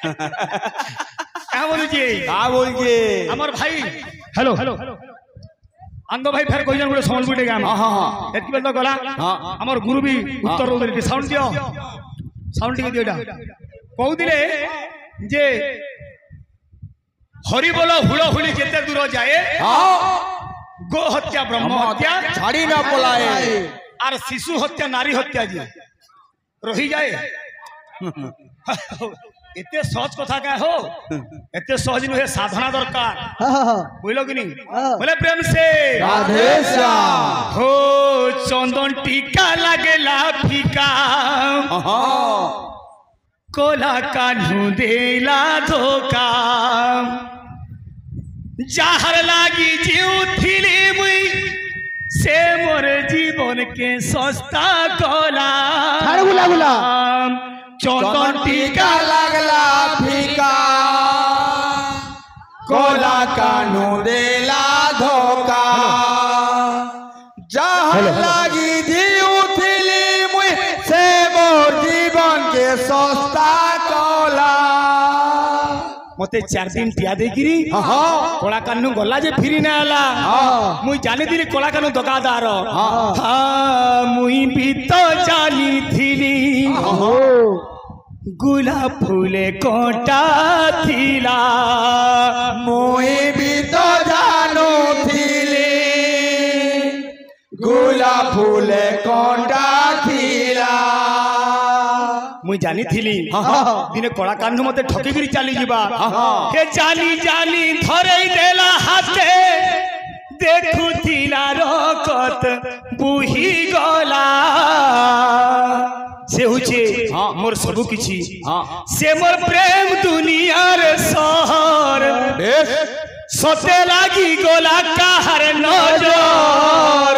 क्या बोलुची का बोलके हमर भाई हेलो अंग भाई फेर कोई जन गोटे संबलपुर गाम हां हां हां एतकी बेल तो गला हां हमर गुरु भी उत्तर रोदे साउंड दियो साउंड टिके दियोटा कहू दिले जे हरि बोल हुड़ हुड़ी जेते दूर जाए हां गो हत्या ब्रह्म हत्या छाड़ी ना पलाए और शिशु हत्या नारी हत्या जी रही जाए एते सहज कथा क्या हो एते सहज नुहे साधना दरकार बुझल कि नहीं बोले प्रेम से राधे श्याम हो चंदन टीका लागेला फीका कोला कान्हू देला धोखा जाहर लागी जीव थिली मुई से मोर जीवन के सस्ता कोला गुला चंदन टीका लागला फीका कोला कानू देला धोखा जहर लागी जीव थिली मुई से मोर जीवन के सस्ता कोला मते 4 दिन टिया देगिरी कोला कानू गला जे फिरी ना आला मुई जानी दिली कोला कानू दगादार मुई भी तो जानी थिली गुला फूले कोटा थिला मुई भी तो जानो थिली गुला फूले कोटा थिला मुई जानी थिली दिने कोला कान्हू मते ठकीगिरी चली जीवा हे जानी जानी धरे देला हाथे देखु थिला रकत बुही गला से हुचे मोर सबु किछि से मोर प्रेम दुनियार सहर सते लागी गोला काहर नजर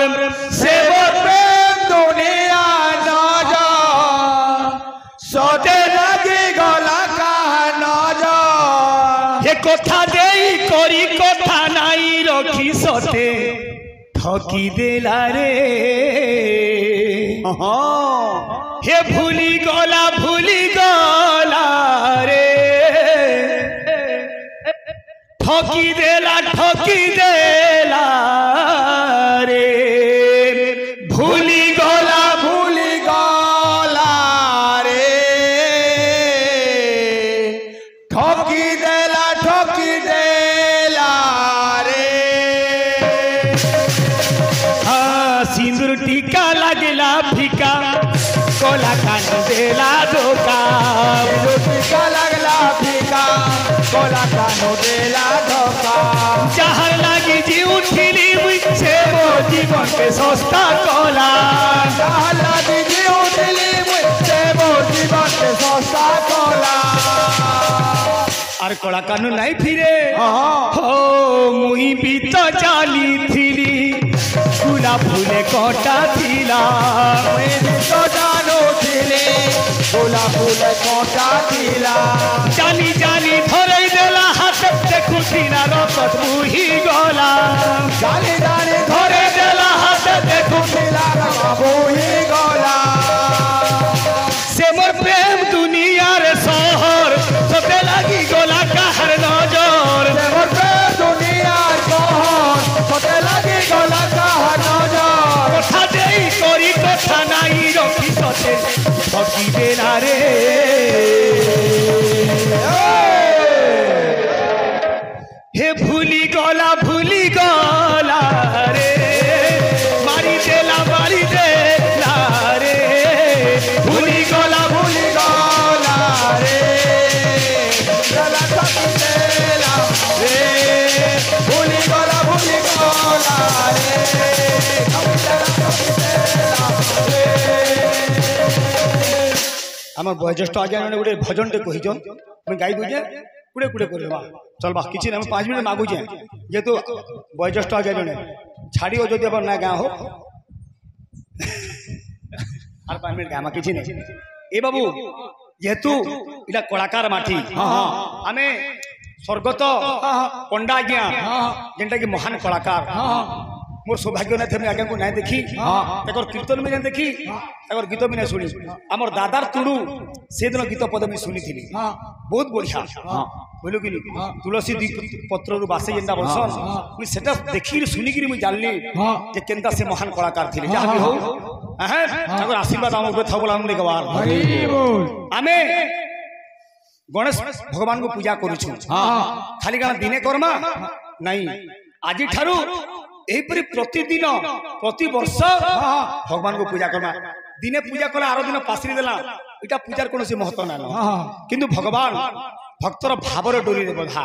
से मोर प्रेम दुनिया नजर सते लागी गोला काहर नजर हे कथा देई करी कथा नाई रखी सते ठकी देला रे हे भूली गला रे ठकी देला रे भूली गला रे ठकी देला रे हाँ सिंदूर टीका लगला फीका कोला कानू देला धोखा टीका लगला फीका कोला कानू देला धोखा जहर लागी जीव थिली से वो जीवन के सस्ता कोला जहर लागी जीव थिली से वो जीवन के सस्ता कोला और कोला कानू नहीं फिरे हो मुई भी तो जाली थिली गुला फूले कोटा थिला मुई भी तो जानो थिली गुला फूले कोटा थिला जानी जानी धरे देला हाथ देखु थिला रकत बुही गला जानी जानी धरे देला हाथ देखु थिला रकत बुही गला से मोर प्रेम दुनियार सहर सते लागी गोला काहर नजर से मोर प्रेम दुनियार सहर सते लागी गोला काहर नजर कथा देई करी कथा नाई रखी सते ठकी देला रे हे भूली गला रे मारी देला रे भूली गला रे गला ठकी देला रे भूली गला रे आम बयोज्येष्ठ आज्ञा मैंने गोटे भजन टे कही मैं गाई दूजे कुड़े कुड़े कर चल बा किसी 5 मिनट मागुचे जेहेतु बयोज्येष्ठ आज्ञा जड़े छाड़ो जो अब ना गाँ हो আর 5 মিনিট গামা কিছু নেই এ বাবু যেহেতু এটা কলাকার মাটি আমি স্বর্গত পণ্ডা আজ্ঞা যেটা কি মহান কলাকার मोर सौभाग्य ना थे मैं आगे को नहीं देखी तकर कीर्तन में नहीं देखी तकर गीत भी नहीं सुनी आमर दादार तुड़ू से दिन गीत पद भी शुनी थी बहुत बढ़िया बोलो कि तुलसी पत्र बासे जेनता बसन मुझे सेटा देखी सुनिक मुझे जानली जे केनता से महान कलाकार थे जहाँ भी हो तकर आशीर्वाद आम ऊपर था बोला गवार आमे गणेश भगवान को पूजा करुछु खाली गाना दिने कर्मा नहीं आज ठारू एपरी प्रतिदिन प्रति वर्ष भगवान को पूजा करना दिने पूजा कला आरो दिन पासरी देला इटा पूजार कोनो से महत्व ना किंतु भगवान भक्तर भावर डोरी रे बधा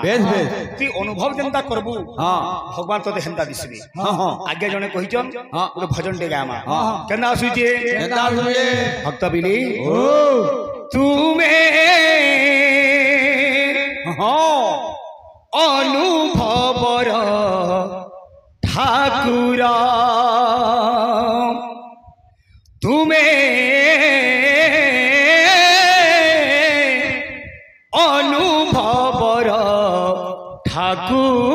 ती अनुभव जेंता करबू भगवान तो हेंता दिसबी आगे जने कहिचन ओरे भजन टे गामा केना आसुजे भक्त बिली तुमे अनुभवर ठाकुर तुम्हें अनुभवर ठाकुर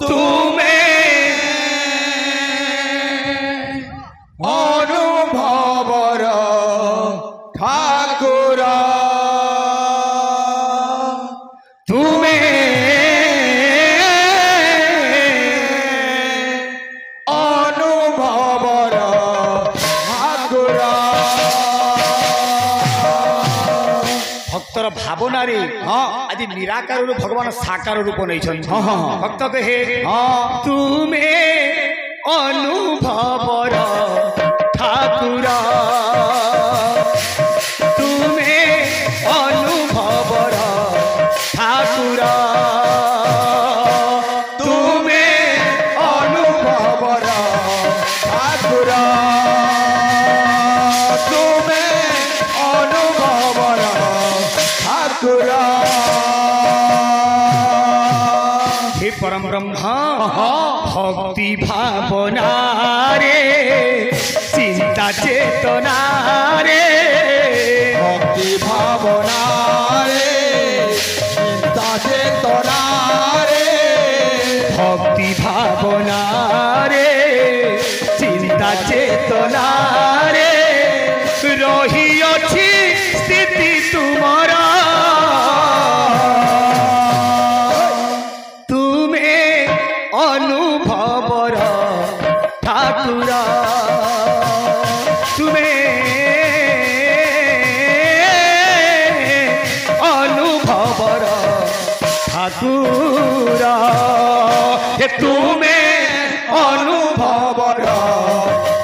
तुम्हें अनुभवर ठाकुर भावना रे आज निराकार रूप भगवान साकार रूप नहीं भक्त कहे तुम्हें अनुभवर ठाकुर तुम्हें अनुभवर ठाकुर तुम्हें अनुभवर ठाकुर हे परम ब्रह्मा भक्ति भावना रे चिंता चेतना रे भक्ति भावना रे चिंता चेतना रे भक्ति भावना रे चिंता चेतना रे रही अच्छी स्थिति तुम्हारा अनुभवर ठाकुर तुम्हें अनुभवर ठाकुर तुम्हें अनुभवर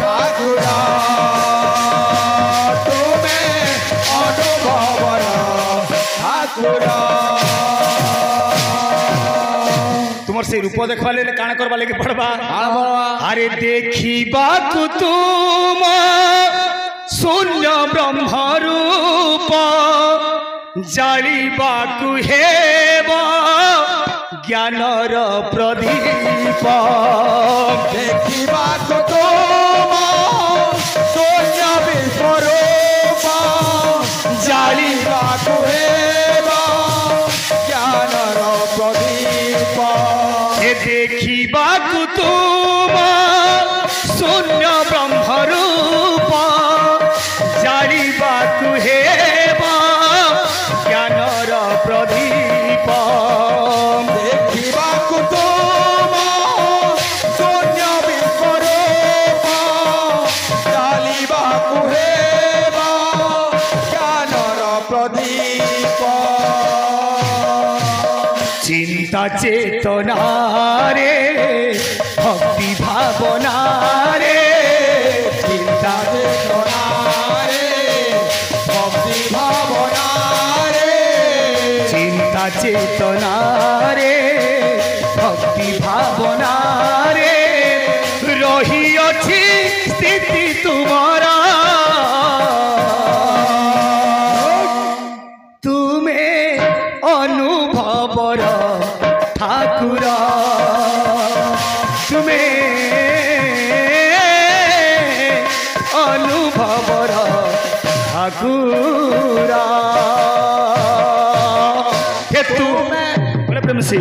ठाकुर तुम्हें अनुभवर ठाकुर तुमर से रूप देखवा ले काण करवा लेके पड़बा अरे देखिबा को तुम शून्य ब्रह्म रूप जालिबा को हेबा ज्ञानर प्रदीप देखिबा को तुम शून्य विश्वरूप जालिबा को हेबा ज्ञानर प्रदीप देखिबा को तुम शून्य ब्रह्म रूप जानिबा को हेबा ज्ञानर प्रदीप देखिबा को तुम शून्य विश्वरूप जानिबा को हेबा ज्ञानर प्रदीप चिंता चेतना रे भक्ति भावना रे चिंता चेतना रे भक्ति भावना रे चिंता चेतना रे भक्ति भावना रे रही अच्छी स्थिति तुम्हारा तुम्हें अनुभवर ठाकुर तुम्हें अनुभवर ठाकुर हे तुम्हें प्रेम से